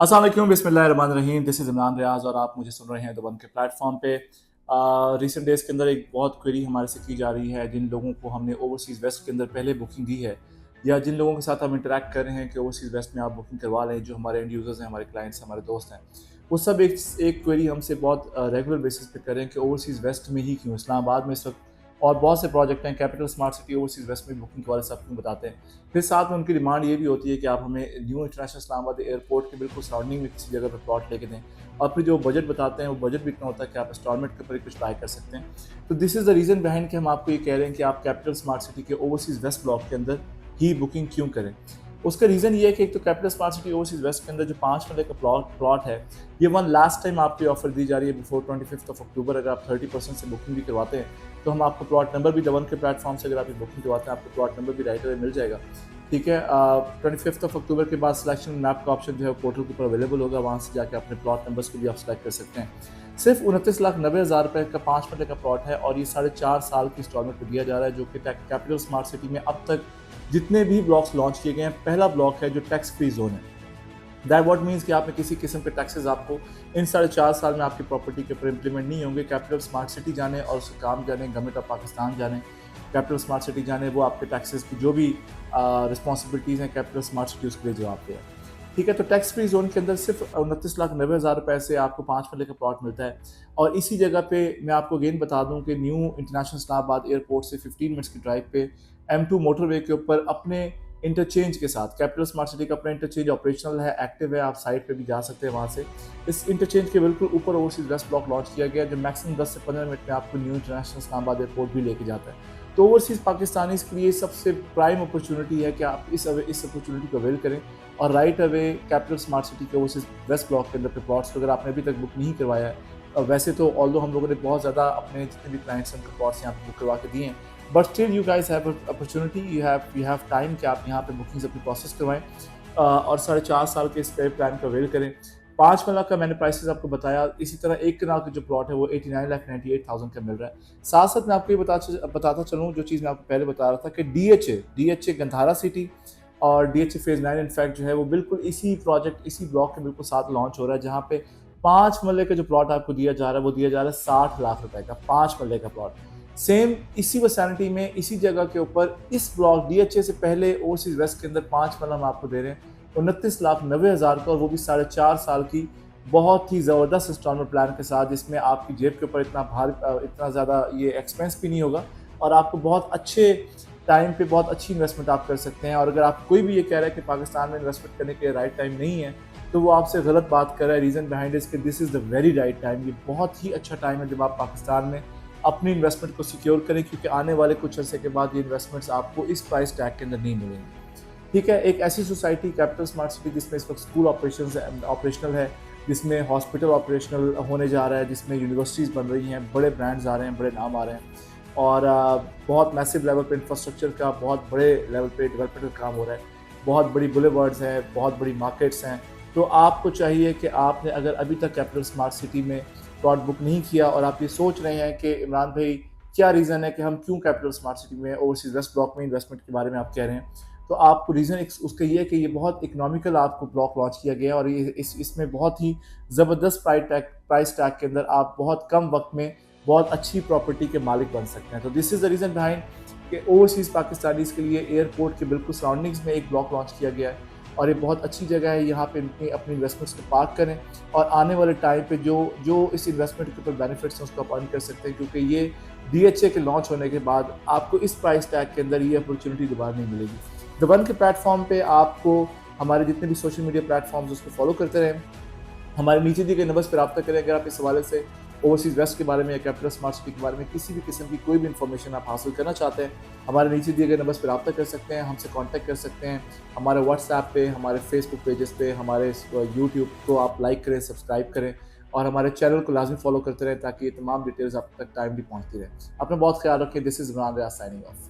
अस्सलाम वालेकुम, बिस्मिल्लाहिर्रहमानिर्रहीम। दिस इज़ इमरान रियाज़ और आप मुझे सुन रहे हैं द वन के प्लेटफॉर्म पे। रिसेंट डेज़ के अंदर एक बहुत क्वेरी हमारे से की जा रही है, जिन लोगों को हमने ओवरसीज़ वेस्ट के अंदर पहले बुकिंग दी है या जिन लोगों के साथ हम इंटरैक्ट कर रहे हैं कि ओवरसीज़ वेस्ट में आप बुकिंग करवा लें, जो हमारे एंड यूज़र्स हैं, हमारे क्लाइंट्स हैं, हमारे दोस्त हैं। वो सब एक क्वेरी हमसे बहुत रेगुलर बेसिस पे कर रहे हैं कि ओवरसीज़ वेस्ट में ही क्यों? इस्लामाबाद में इस वक्त और बहुत से प्रोजेक्ट हैं, capital smart city overseas waste में बुकिंग के वाले सब क्यों बताते हैं। फिर साथ में उनकी डिमांड ये भी होती है कि आप हमें न्यू इंटरनेशनल इस्लामाबाद एयरपोर्ट के बिल्कुल सराउंडिंग में किसी जगह पर प्लॉट लेके दें, और फिर जो बजट बताते हैं वो बजट भी इतना होता है कि आप इंस्टॉलमेंट के ऊपर ही कुछ ट्राई कर सकते हैं। तो this is the reason behind कि हम आपको ये कह रहे हैं कि आप कैपिटल स्मार्ट सिटी के ओवरसीज़ वेस्ट ब्लॉक के अंदर ही बुकिंग क्यों करें। उसका रीज़न ये है कि एक तो capital smart city overseas waste के अंदर जो 5 मरले का प्लॉट है, ये वन लास्ट टाइम आपको ऑफर दी जा रही है बिफोर 25 अक्टूबर। अगर आप 30% से बुकिंग भी करवाते हैं तो हम आपको प्लॉट नंबर भी दवन के प्लेटफॉर्म से, अगर आप ये बुकिंग करवाते हैं आपको प्लॉट नंबर भी राइट अवे मिल जाएगा। ठीक है, 25 अक्टूबर के बाद सिलेक्शन मैप का ऑप्शन जो है पोर्टल के ऊपर अवेलेबल होगा, वहाँ से जाकर अपने प्लॉट नंबर्स को भी आप सेलेक्ट कर सकते हैं। सिर्फ 29,90,000 रुपये का 5 मरले का प्लॉट है और ये 4.5 साल की इंस्टॉलमेंट पर दिया जा रहा है, जो कि कैपिटल स्मार्ट सिटी में अब तक जितने भी ब्लॉक्स लॉन्च किए गए हैं, पहला ब्लॉक है जो टैक्स फ्री जोन है। दैट वॉट मीन्स कि आप में किसी किस्म के टैक्सेस आपको इन 4.5 साल में आपकी प्रॉपर्टी के ऊपर इंप्लीमेंट नहीं होंगे। कैपिटल स्मार्ट सिटी जाने और उसका काम जाने, गवर्नमेंट ऑफ पाकिस्तान जाने, कैपिटल स्मार्ट सिटी जाने, वो आपके टैक्सेस की जो भी रिस्पॉन्सिबिलिटीज़ हैं कैपिटल स्मार्ट सिटी उसके लिए जवाब दे। ठीक है, तो टैक्स फ्री जोन के अंदर सिर्फ 29,90,000 रुपये से आपको 5 मरले का प्लॉट मिलता है। और इसी जगह पे मैं आपको अगेन बता दूं कि न्यू इंटरनेशनल इस्लामाबाद एयरपोर्ट से 15 मिनट्स की ड्राइव पे M2 मोटरवे के ऊपर अपने इंटरचेंज के साथ कैपिटल स्मार्ट सिटी का अपना इंटरचेंज ऑपरेशनल है, एक्टिव है, आप साइट पे भी जा सकते हैं वहाँ से। इस इंटरचेंज के बिल्कुल ऊपर ओवरसीज वेस्ट ब्लॉक लॉन्च किया गया है, जो मैक्सिमम 10 से 15 मिनट में आपको न्यू इंटरनेशनल इस्लामाबाद एयरपोर्ट भी लेके जाता है। तो ओवरसीज पाकिस्तानीज़ के लिए सबसे प्राइम अपॉर्चुनिटी है कि आप इस अपॉर्चुनिटी को अवेल करें और right away capital smart city के ओवरसीज वेस्ट ब्लॉक के अंदर पे प्लॉट्स अगर आपने अभी तक बुक नहीं करवाया है। वैसे तो ऑल्दो हम लोगों ने बहुत ज़्यादा अपने जितने भी क्लाइंट्स हैं उनके प्लॉट्स यहाँ पे बुक करवा के दिए हैं, but still you guys have opportunity, you have time कि आप यहाँ पे बुकिंग्स अपनी प्रोसेस करवाएं और 4.5 साल के इस पे प्लान को अवेल करें। 5 मरला का मैंने प्राइसेस आपको बताया। इसी तरह 1 कनाल का जो प्लॉट है वो 89,98,000 का मिल रहा है। साथ साथ मैं आपको ये बताता चलूँ जो चीज़ मैं आपको पहले बता रहा था कि DHA गंधारा सिटी और DHA फेज़ 9 इनफैक्ट जो है वो बिल्कुल इसी प्रोजेक्ट, इसी ब्लॉक के बिल्कुल साथ लॉन्च हो रहा है, जहाँ पे 5 मरले का जो प्लॉट आपको दिया जा रहा है वो दिया जा रहा है 60 लाख रुपए का 5 मरले का प्लॉट। सेम इसी वैसेनिटी में इसी जगह के ऊपर इस ब्लॉक DHA से पहले ओवरसीज वेस्ट के अंदर 5 मरला हम आपको दे रहे हैं 29,90,000 का, और वो भी 4.5 साल की बहुत ही ज़बरदस्त इंस्टॉलमेंट प्लान के साथ, जिसमें आपकी जेब के ऊपर इतना ज़्यादा ये एक्सपेंस भी नहीं होगा और आपको बहुत अच्छे टाइम पे बहुत अच्छी इन्वेस्टमेंट आप कर सकते हैं। और अगर आप कोई भी ये कह रहा है कि पाकिस्तान में इन्वेस्टमेंट करने के लिए राइट टाइम नहीं है, तो वो आपसे गलत बात कर रहा है। रीज़न बिहाइंड इज कि this is the very right time. ये बहुत ही अच्छा टाइम है जब आप पाकिस्तान में अपनी इन्वेस्टमेंट को सिक्योर करें, क्योंकि आने वाले कुछ अर्से के बाद ये इन्वेस्टमेंट्स आपको इस प्राइस टैग के अंदर नहीं मिलेंगी। ठीक है, एक ऐसी सोसाइटी कैपिटल स्मार्ट सिटी जिसमें इस वक्त स्कूल ऑपरेशनल है, जिसमें हॉस्पिटल ऑपरेशनल होने जा रहा है, जिसमें यूनिवर्सिटीज़ बन रही हैं, बड़े ब्रांड्स आ रहे हैं, बड़े नाम आ रहे हैं, और बहुत मैसिव लेवल पे इंफ्रास्ट्रक्चर का बहुत बड़े लेवल पे डेवलपमेंट का काम हो रहा है, बहुत बड़ी बुलेवर्ड्स हैं, बहुत बड़ी मार्केट्स हैं। तो आपको चाहिए कि आपने अगर अभी तक कैपिटल स्मार्ट सिटी में प्लॉट बुक नहीं किया और आप ये सोच रहे हैं कि इमरान भाई क्या रीज़न है कि हम क्यों कैपिटल स्मार्ट सिटी में ओवरसीज वेस्ट ब्लॉक में इन्वेस्टमेंट के बारे में आप कह रहे हैं, तो आपको रीज़न उसका ये है कि ये बहुत इकोनॉमिकल आपको ब्लॉक लॉन्च किया गया है और ये इसमें बहुत ही ज़बरदस्त प्राइस टैग के अंदर आप बहुत कम वक्त में बहुत अच्छी प्रॉपर्टी के मालिक बन सकते हैं। तो this is the reason behind कि ओवरसीज़ पाकिस्तानीज़ के लिए एयरपोर्ट के बिल्कुल सराउंडिंग्स में एक ब्लॉक लॉन्च किया गया है और ये बहुत अच्छी जगह है। यहाँ पे अपनी इन्वेस्टमेंट्स को पार्क करें और आने वाले टाइम पे जो इस इन्वेस्टमेंट के ऊपर बेनिफिट्स हैं उसको अपॉइंट कर सकते हैं, क्योंकि ये DHA के लॉन्च होने के बाद आपको इस प्राइस टैग के अंदर ये अपॉर्चुनिटी दोबारा नहीं मिलेगी। द वन के प्लेटफॉर्म पे आपको हमारे जितने भी सोशल मीडिया प्लेटफॉर्म्स उसको फॉलो करते रहें, हमारे नीचे दिए गए नंबर्स पर रब्ता करें अगर आप इस हवाले से ओवरसीज वेस्ट के बारे में या कैपिटल स्मार्ट सिटी के बारे में किसी भी किस्म की कोई भी इन्फॉर्मेशन आप हासिल करना चाहते हैं। हमारे नीचे दिए गए नंबर्स पर रब्ता कर सकते हैं, हमसे कांटेक्ट कर सकते हैं। हमारे व्हाट्सएप पे, हमारे फेसबुक पेजेस पे, हमारे यूट्यूब को आप लाइक करें, सब्सक्राइब करें और हमारे चैनल को लाजमी फॉलो करते रहें ताकि ये तमाम डिटेल्स आप तक टाइमली पहुँचती रहे। अपना बहुत ख्याल रखें। This is Imran Riaz signing of.